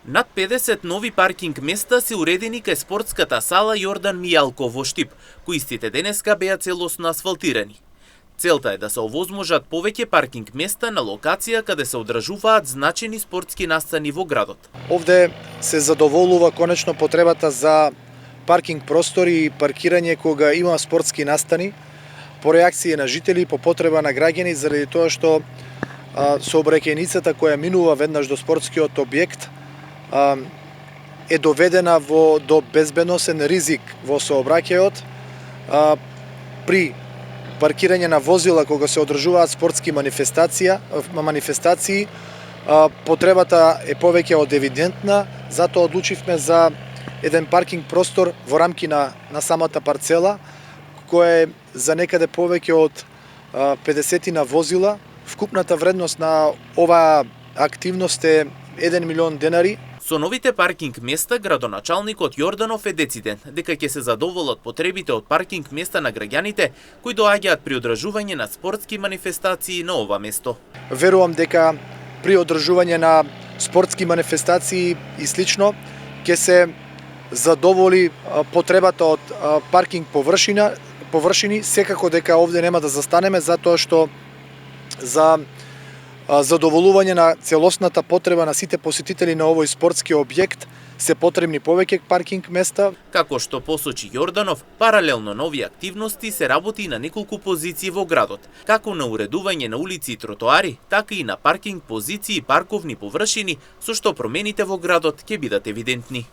Над 50 нови паркинг места се уредени кај спортската сала Јордан Мијалков во Штип, кои истите денеска беа целосно асфалтирани. Целта е да се овозможат повеќе паркинг места на локација каде се одржуваат значени спортски настани во градот. Овде се задоволува конечно потребата за паркинг простори и паркирање кога има спортски настани, по реакции на жители, по потреба на граѓани, заради тоа што сообраќајницата која минува веднаш до спортскиот објект е доведена до безбедносен ризик во сообраќајот при паркирање на возила кога се одржуваат спортски манифестации. Потребата е повеќе од евидентна, затоа одлучивме за еден паркинг простор во рамки на самата парцела, која е за некаде повеќе од 50 возила. Вкупната вредност на оваа активност е 1 милион денари. Со новите паркинг места, градоначалникот Јорданов е дециден дека ќе се задоволат потребите од паркинг места на граѓаните кои доаѓаат при одржување на спортски манифестации на ова место. Верувам дека при одржување на спортски манифестации и слично ќе се задоволи потребата од паркинг површини. Секако дека овде нема да застанеме, затоа што за задоволување на целосната потреба на сите посетители на овој спортски објект се потребни повеќе паркинг места. Како што посочи Јорданов, паралелно на овие активности се работи и на неколку позиции во градот, како на уредување на улици и тротоари, така и на паркинг позиции и парковни површини, со што промените во градот ќе бидат евидентни.